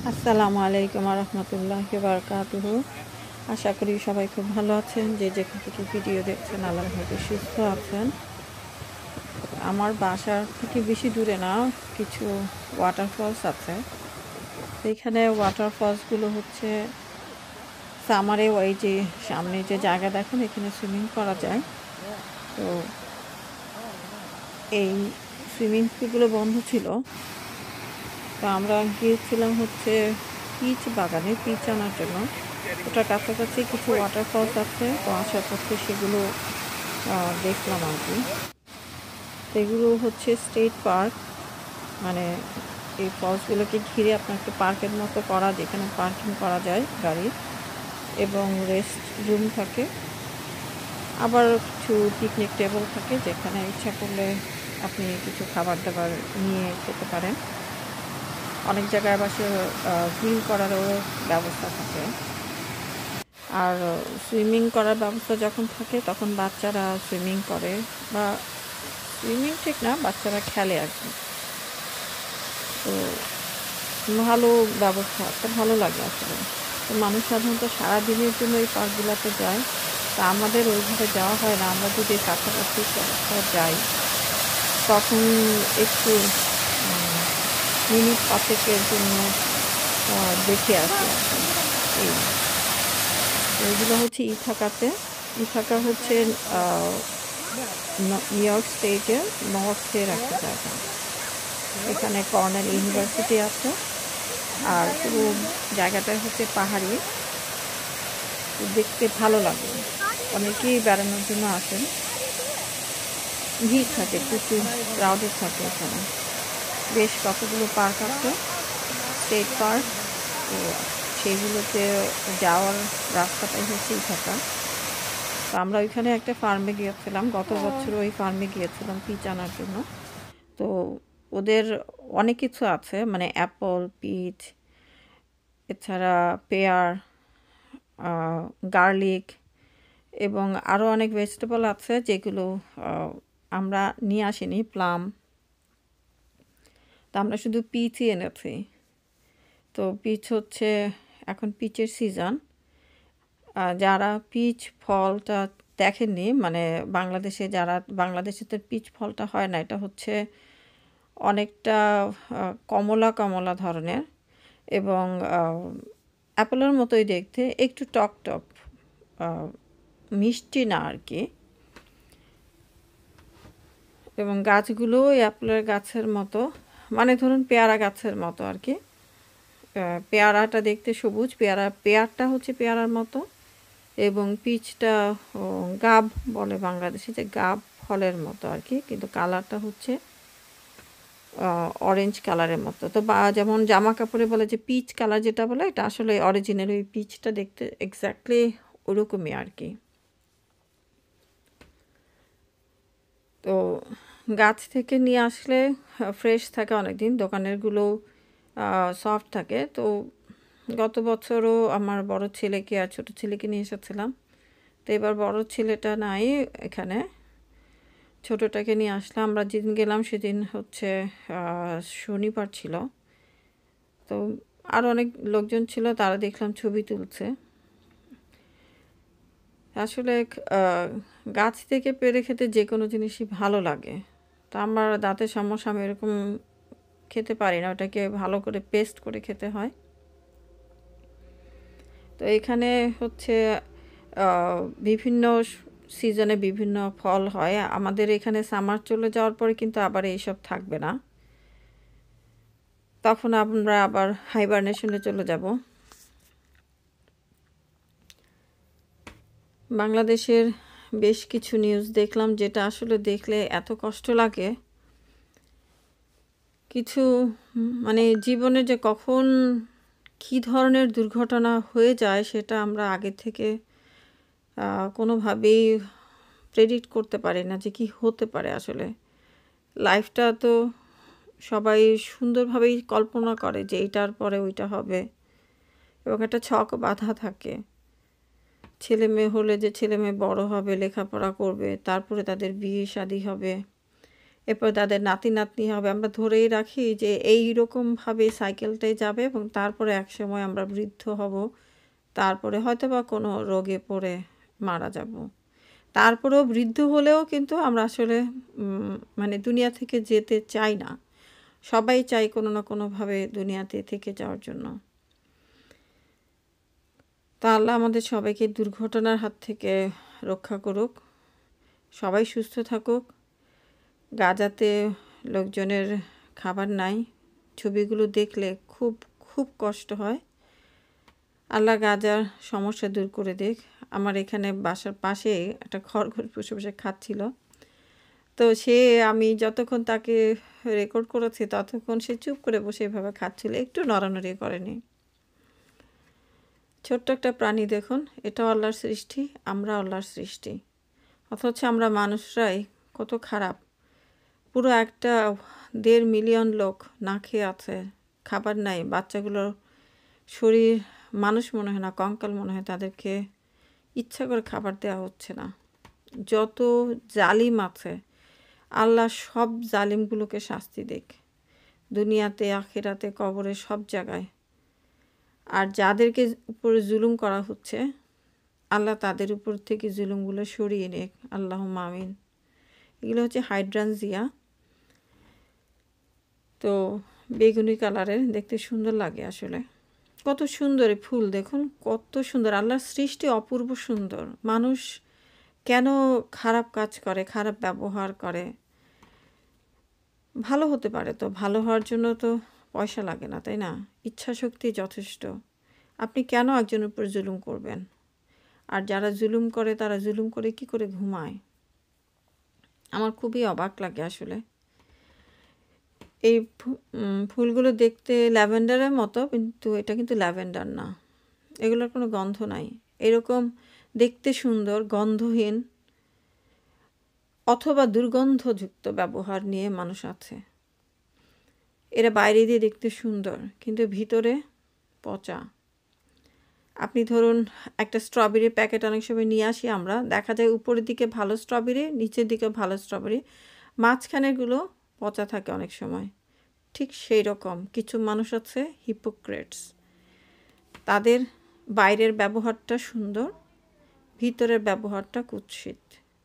আসসালামু আলাইকুম রহমতুল্লাহি বারাকাতুহু। আশা করি সবাই খুব ভালো আছেন। যে যেখান থেকে ভিডিও দেখছেন আল্লাহর রহমতে সুস্থ আছেন। আমার বাসার থেকে বেশি দূরে না, কিছু ওয়াটারফলস আছে। এখানে ওয়াটারফলসগুলো হচ্ছে সামারে, ওই যে সামনে যে জায়গা দেখুন এখানে সুইমিং করা যায়। তো এই সুইমিং পুলগুলো বন্ধ ছিল, তো আমরা গিয়েছিলাম হচ্ছে পিচ বাগানে পিচ আনার জন্য। ওটার কাছাকাছি কিছু ওয়াটারফলস আছে, তো আসার পথে সেগুলো দেখলাম আর কি। এগুলো হচ্ছে স্টেট পার্ক, মানে এই ফলসগুলোকে ঘিরে আপনার একটা পার্কের মতো করা, যেখানে পার্কিং করা যায় গাড়ি এবং রেস্ট রুম থাকে। আবার কিছু পিকনিক টেবল থাকে, যেখানে ইচ্ছা করলে আপনি কিছু খাবার দাবার নিয়ে খেতে পারেন। অনেক জায়গায় বাসে গ্রিল করারও ব্যবস্থা থাকে। আর সুইমিং করার ব্যবস্থা যখন থাকে তখন বাচ্চারা সুইমিং করে, বা সুইমিং ঠিক না, বাচ্চারা খেলে আর কি। তো ভালো ব্যবস্থা আছে, ভালো লাগে আসলে। তো মানুষ সাধারণত সারাদিনের জন্য এই পার্কগুলোতে যায়। তা আমাদের ওইভাবে যাওয়া হয় না। আমরা যদি কাছাকাছি কোথাও যাই তখন একটু মিনিট পাঁচেকের জন্য দেখে আসি আর কি। এই এগুলো হচ্ছে ইথাকাতে। ইথাকা হচ্ছে নিউ ইয়র্ক স্টেটের নর্থের একটা জায়গা। এখানে কর্নেল ইউনিভার্সিটি আছে, আর পুরো জায়গাটা হচ্ছে পাহাড়ি। দেখতে ভালো লাগে, অনেকেই বেড়ানোর জন্য আসেন। ভিড় থাকে, প্রচুর ক্রাউডেড থাকে এখানে। বেশ কতগুলো পার্ক আছে, স্টেট পার্ক। তো সেগুলোতে যাওয়ার রাস্তাটাই হচ্ছে ইথাকা। তো আমরা ওইখানে একটা ফার্মে গিয়েছিলাম, গত বছর ওই ফার্মে গিয়েছিলাম পিচ আনার জন্য। তো ওদের অনেক কিছু আছে, মানে অ্যাপল, পিচ, এছাড়া পেয়ার, গার্লিক এবং আরও অনেক ভেজিটেবল আছে, যেগুলো আমরা নিয়ে আসিনি, প্লাম। তো আমরা শুধু পিচই এনেছি। তো পিচ হচ্ছে এখন পিচের সিজন। যারা পিচ ফলটা দেখেননি, মানে বাংলাদেশে তো পিচ ফলটা হয় না, এটা হচ্ছে অনেকটা কমলা কমলা ধরনের এবং অ্যাপেলের মতোই দেখতে, একটু টক টক, মিষ্টি না আর কি। এবং গাছগুলো অ্যাপেলের গাছের মতো, মানে ধরুন পেয়ারা গাছের মতো আর কি। পেয়ারাটা দেখতে সবুজ, পেয়ারটা হচ্ছে পেয়ারার মতো, এবং পিচটা গাব বলে বাংলাদেশে, যে গাব ফলের মতো আর কি, কিন্তু কালারটা হচ্ছে অরেঞ্জ কালারের মতো। তো যেমন জামা কাপড়ে বলে যে পিচ কালার, যেটা বলে, এটা আসলে অরিজিনাল ওই পিচটা দেখতে এক্স্যাক্টলি ওরকমই আর কি। তো গাছ থেকে নিয়ে আসলে ফ্রেশ থাকে অনেক দিন, দোকানেরগুলো সফট থাকে। তো গত বছরও আমার বড় ছেলেকে আর ছোটো ছেলেকে নিয়ে এসেছিলাম। তো এবার বড় ছেলেটা নাই এখানে, ছোটোটাকে নিয়ে আসলাম। আমরা যেদিন গেলাম সেদিন হচ্ছে শনিবার ছিল। তো আর অনেক লোকজন ছিল, তারা দেখলাম ছবি তুলছে। আসলে গাছ থেকে পেড়ে খেতে যে কোনো জিনিসই ভালো লাগে। তো আমার দাঁতের সমস্যা, আমি এরকম খেতে পারি না, ওটাকে ভালো করে পেস্ট করে খেতে হয়। তো এখানে হচ্ছে বিভিন্ন সিজনে বিভিন্ন ফল হয়। আমাদের এখানে সামার চলে যাওয়ার পরে কিন্তু আবার এইসব থাকবে না, তখন আমরা আবার হাইবারনেশনে চলে যাব। বাংলাদেশের বেশ কিছু নিউজ দেখলাম, যেটা আসলে দেখলে এত কষ্ট লাগে। কিছু মানে জীবনে যে কখন কী ধরনের দুর্ঘটনা হয়ে যায় সেটা আমরা আগে থেকে কোনোভাবেই প্রেডিক্ট করতে পারি না, যে কি হতে পারে। আসলে লাইফটা তো সবাই সুন্দরভাবেই কল্পনা করে যে এইটার পরে ওইটা হবে, এবং একটা ছক বাঁধা থাকে। ছেলে মেয়ে হলে যে ছেলে মেয়ে বড় হবে, লেখাপড়া করবে, তারপরে তাদের বিয়ে শাদী হবে, এরপর তাদের নাতি-নাতনি হবে। আমরা ধরেই রাখি যে এইরকমভাবে সাইকেলটাই যাবে এবং তারপরে একসময় আমরা বৃদ্ধ হব। তারপরে হয়তোবা কোনো রোগে পড়ে মারা যাব। তারপরেও বৃদ্ধ হলেও কিন্তু আমরা আসলে মানে দুনিয়া থেকে যেতে চাই না। সবাই চাই কোনো না কোনোভাবে দুনিয়াতে থেকে যাওয়ার জন্য। তা আল্লাহ আমাদের সবাইকে দুর্ঘটনার হাত থেকে রক্ষা করুক। সবাই সুস্থ থাকুক। গাজাতে লোকজনের খাবার নাই। ছবিগুলো দেখলে খুব খুব কষ্ট হয়। আল্লাহ গাজার সমস্যা দূর করে দিক। আমার এখানে বাসার পাশে একটা খরগোশ বসে বসে খাচ্ছিল। তো আমি যতক্ষণ তাকে রেকর্ড করেছি ততক্ষণ সে চুপ করে বসে এভাবে খাচ্ছিল, একটু নড়ানড়ি করেনি। ছোট্ট একটা প্রাণী দেখুন, এটাও আল্লাহর সৃষ্টি, আমরা আল্লাহর সৃষ্টি, অথচ আমরা মানুষরাই কত খারাপ। পুরো একটা 1.5 মিলিয়ন লোক না খেয়ে আছে, খাবার নাই, বাচ্চাগুলোর শরীর মানুষ মনে হয় না, কঙ্কাল মনে হয়, তাদেরকে ইচ্ছা করে খাবার দেওয়া হচ্ছে না। যত জালিম আছে আল্লাহ সব জালিমগুলোকে শাস্তি দিক, দুনিয়াতে, আখিরাতে, কবরে, সব জায়গায়। আর যাদেরকে উপরে জুলুম করা হচ্ছে আল্লাহ তাদের উপর থেকে জুলুমগুলো সরিয়ে নেক, আল্লাহুম্মা আমিন। এগুলো হচ্ছে হাইড্রানজিয়া। তো বেগুনি কালারের, দেখতে সুন্দর লাগে আসলে। কত সুন্দর ফুল দেখুন, কত সুন্দর। আল্লাহর সৃষ্টি অপূর্ব সুন্দর। মানুষ কেন খারাপ কাজ করে, খারাপ ব্যবহার করে? ভালো হতে পারে তো, ভালো হওয়ার জন্য তো পয়সা লাগে না, তাই না? ইচ্ছা শক্তি যথেষ্ট। আপনি কেন একজনের উপর জুলুম করবেন? আর যারা জুলুম করে তারা জুলুম করে কি করে ঘুমায়? আমার খুবই অবাক লাগে আসলে। এই ফুলগুলো দেখতে ল্যাভেন্ডারের মতো, কিন্তু এটা কিন্তু ল্যাভেন্ডার না, এগুলোর কোনো গন্ধ নাই। এরকম দেখতে সুন্দর গন্ধহীন অথবা দুর্গন্ধযুক্ত ব্যবহার নিয়ে মানুষ আছে। এরা বাইরে দিয়ে দেখতে সুন্দর কিন্তু ভিতরে পচা। আপনি ধরুন একটা স্ট্রবেরির প্যাকেট অনেক সময় নিয়ে আসি আমরা, দেখা যায় উপরের দিকে ভালো স্ট্রবেরি, নিচের দিকে ভালো স্ট্রবেরি, মাঝখানেরগুলো পচা থাকে অনেক সময়। ঠিক সেই রকম কিছু মানুষ আছে হিপোক্রেটস, তাদের বাইরের ব্যবহারটা সুন্দর, ভিতরের ব্যবহারটা কুৎসিত।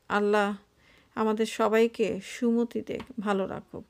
আল্লাহ আমাদের সবাইকে সুমতি দেখ, ভালো রাখুক।